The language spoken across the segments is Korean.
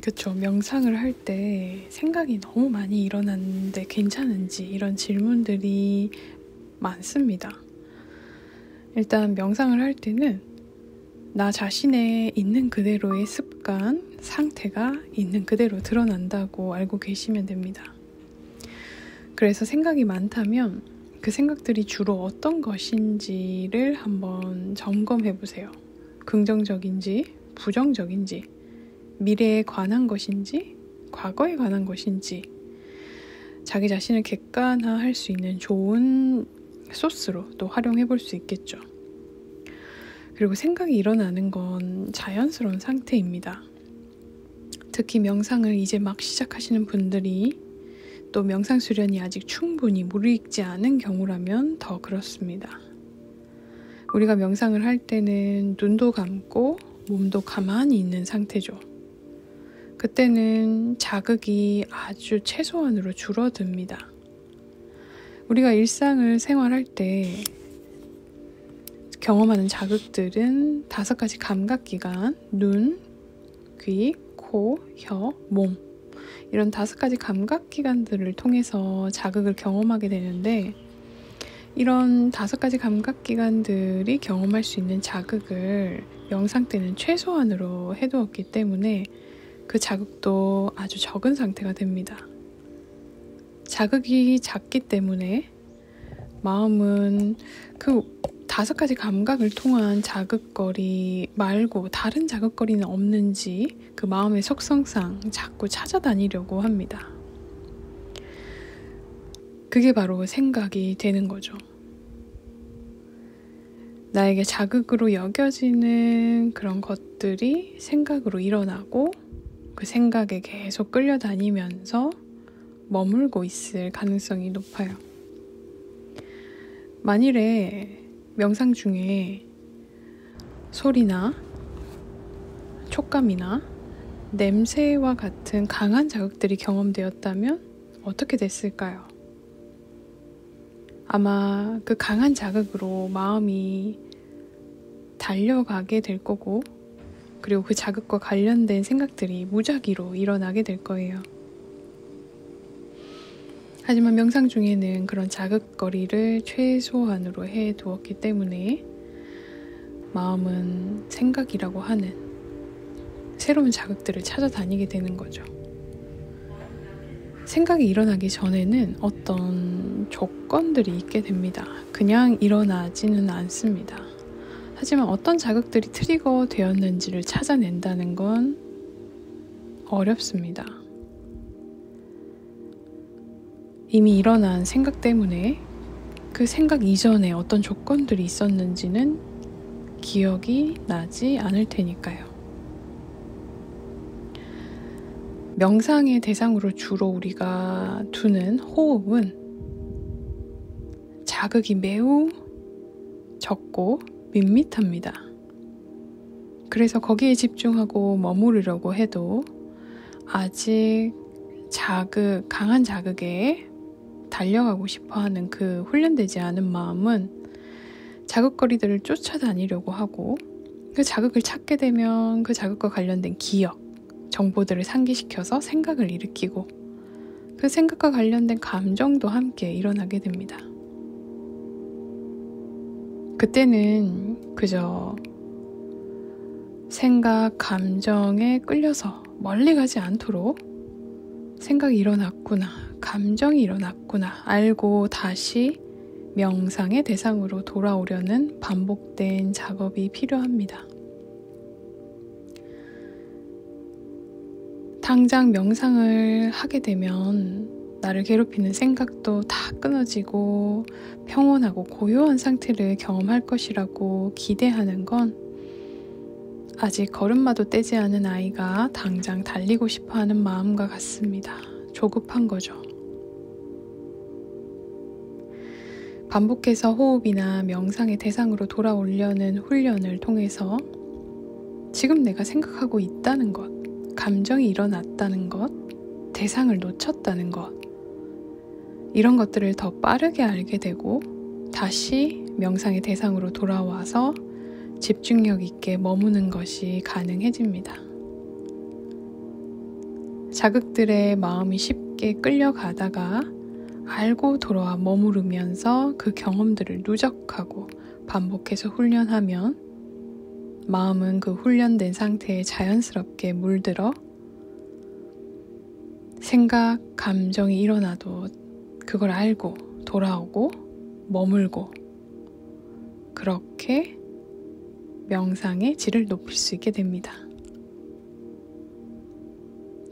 그쵸. 명상을 할 때 생각이 너무 많이 일어났는데 괜찮은지 이런 질문들이 많습니다. 일단 명상을 할 때는 나 자신의 있는 그대로의 습관, 상태가 있는 그대로 드러난다고 알고 계시면 됩니다. 그래서 생각이 많다면 그 생각들이 주로 어떤 것인지를 한번 점검해 보세요. 긍정적인지, 부정적인지, 미래에 관한 것인지, 과거에 관한 것인지, 자기 자신을 객관화할 수 있는 좋은 소스로 또 활용해 볼 수 있겠죠. 그리고 생각이 일어나는 건 자연스러운 상태입니다. 특히 명상을 이제 막 시작하시는 분들이 또 명상 수련이 아직 충분히 무르익지 않은 경우라면 더 그렇습니다. 우리가 명상을 할 때는 눈도 감고 몸도 가만히 있는 상태죠. 그때는 자극이 아주 최소한으로 줄어듭니다. 우리가 일상을 생활할 때 경험하는 자극들은 5가지 감각기관, 눈, 귀, 코, 혀, 몸 이런 5가지 감각기관들을 통해서 자극을 경험하게 되는데 이런 5가지 감각기관들이 경험할 수 있는 자극을 명상 때는 최소한으로 해두었기 때문에 그 자극도 아주 적은 상태가 됩니다. 자극이 작기 때문에 마음은 그 5가지 감각을 통한 자극거리 말고 다른 자극거리는 없는지 그 마음의 속성상 자꾸 찾아다니려고 합니다. 그게 바로 생각이 되는 거죠. 나에게 자극으로 여겨지는 그런 것들이 생각으로 일어나고 그 생각에 계속 끌려다니면서 머물고 있을 가능성이 높아요. 만일에 명상 중에 소리나 촉감이나 냄새와 같은 강한 자극들이 경험되었다면 어떻게 됐을까요? 아마 그 강한 자극으로 마음이 달려가게 될 거고 그리고 그 자극과 관련된 생각들이 무작위로 일어나게 될 거예요. 하지만 명상 중에는 그런 자극거리를 최소한으로 해두었기 때문에 마음은 생각이라고 하는 새로운 자극들을 찾아다니게 되는 거죠. 생각이 일어나기 전에는 어떤 조건들이 있게 됩니다. 그냥 일어나지는 않습니다. 하지만 어떤 자극들이 트리거 되었는지를 찾아낸다는 건 어렵습니다. 이미 일어난 생각 때문에 그 생각 이전에 어떤 조건들이 있었는지는 기억이 나지 않을 테니까요. 명상의 대상으로 주로 우리가 두는 호흡은 자극이 매우 적고 밋밋합니다. 그래서 거기에 집중하고 머무르려고 해도 아직 강한 자극에 달려가고 싶어하는 그 훈련되지 않은 마음은 자극거리들을 쫓아다니려고 하고 그 자극을 찾게 되면 그 자극과 관련된 기억, 정보들을 상기시켜서 생각을 일으키고 그 생각과 관련된 감정도 함께 일어나게 됩니다. 그때는 그저 생각, 감정에 끌려서 멀리 가지 않도록 생각이 일어났구나, 감정이 일어났구나 알고 다시 명상의 대상으로 돌아오려는 반복된 작업이 필요합니다. 당장 명상을 하게 되면 나를 괴롭히는 생각도 다 끊어지고 평온하고 고요한 상태를 경험할 것이라고 기대하는 건 아직 걸음마도 떼지 않은 아이가 당장 달리고 싶어하는 마음과 같습니다. 조급한 거죠. 반복해서 호흡이나 명상의 대상으로 돌아오려는 훈련을 통해서 지금 내가 생각하고 있다는 것, 감정이 일어났다는 것, 대상을 놓쳤다는 것 이런 것들을 더 빠르게 알게 되고 다시 명상의 대상으로 돌아와서 집중력 있게 머무는 것이 가능해집니다. 자극들에 마음이 쉽게 끌려가다가 알고 돌아와 머무르면서 그 경험들을 누적하고 반복해서 훈련하면 마음은 그 훈련된 상태에 자연스럽게 물들어 생각, 감정이 일어나도 그걸 알고 돌아오고 머물고 그렇게 명상의 질을 높일 수 있게 됩니다.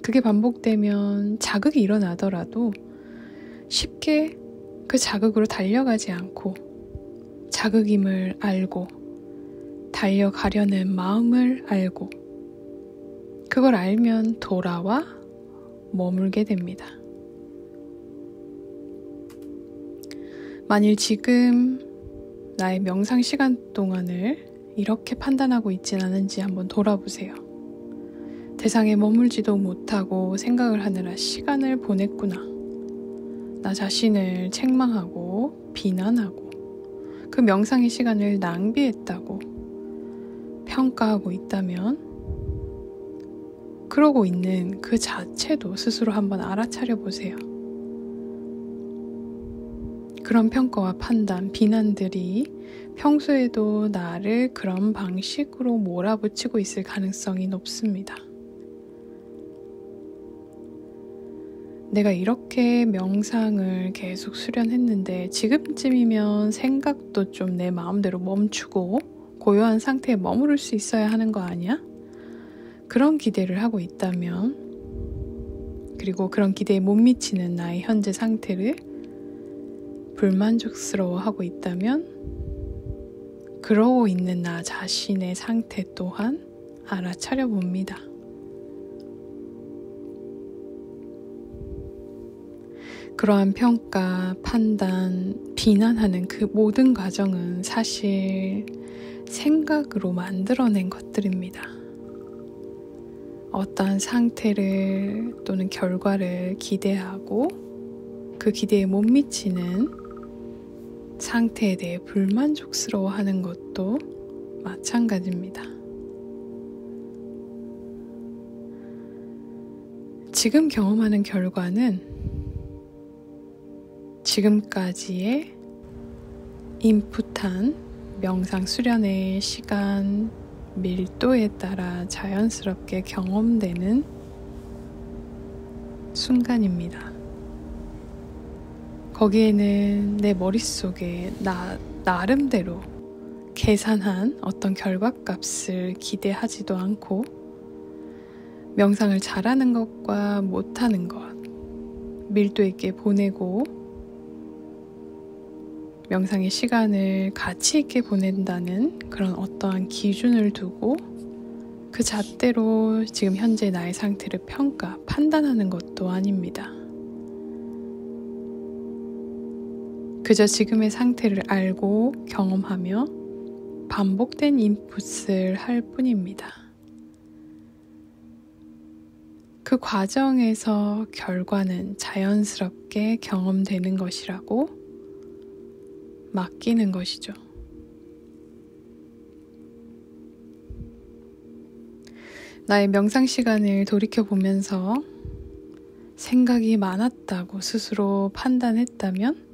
그게 반복되면 자극이 일어나더라도 쉽게 그 자극으로 달려가지 않고 자극임을 알고 달려가려는 마음을 알고 그걸 알면 돌아와 머물게 됩니다. 만일 지금 나의 명상 시간 동안을 이렇게 판단하고 있진 않은지 한번 돌아보세요. 대상에 머물지도 못하고 생각을 하느라 시간을 보냈구나. 나 자신을 책망하고 비난하고 그 명상의 시간을 낭비했다고 평가하고 있다면 그러고 있는 그 자체도 스스로 한번 알아차려 보세요. 그런 평가와 판단, 비난들이 평소에도 나를 그런 방식으로 몰아붙이고 있을 가능성이 높습니다. 내가 이렇게 명상을 계속 수련했는데 지금쯤이면 생각도 좀 내 마음대로 멈추고 고요한 상태에 머무를 수 있어야 하는 거 아니야? 그런 기대를 하고 있다면, 그리고 그런 기대에 못 미치는 나의 현재 상태를 불만족스러워하고 있다면 그러고 있는 나 자신의 상태 또한 알아차려 봅니다. 그러한 평가, 판단, 비난하는 그 모든 과정은 사실 생각으로 만들어낸 것들입니다. 어떠한 상태를 또는 결과를 기대하고 그 기대에 못 미치는 상태에 대해 불만족스러워하는 것도 마찬가지입니다. 지금 경험하는 결과는 지금까지의 인풋한 명상 수련의 시간, 밀도에 따라 자연스럽게 경험되는 순간입니다. 거기에는 내 머릿속에 나름대로 계산한 어떤 결과값을 기대하지도 않고 명상을 잘하는 것과 못하는 것, 밀도 있게 보내고 명상의 시간을 가치 있게 보낸다는 그런 어떠한 기준을 두고 그 잣대로 지금 현재 나의 상태를 평가, 판단하는 것도 아닙니다. 그저 지금의 상태를 알고 경험하며 반복된 인풋을 할 뿐입니다. 그 과정에서 결과는 자연스럽게 경험되는 것이라고 맡기는 것이죠. 나의 명상 시간을 돌이켜보면서 생각이 많았다고 스스로 판단했다면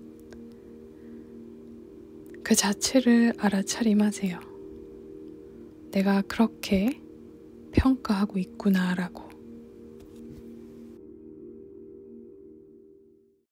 그 자체를 알아차림하세요. 내가 그렇게 평가하고 있구나라고.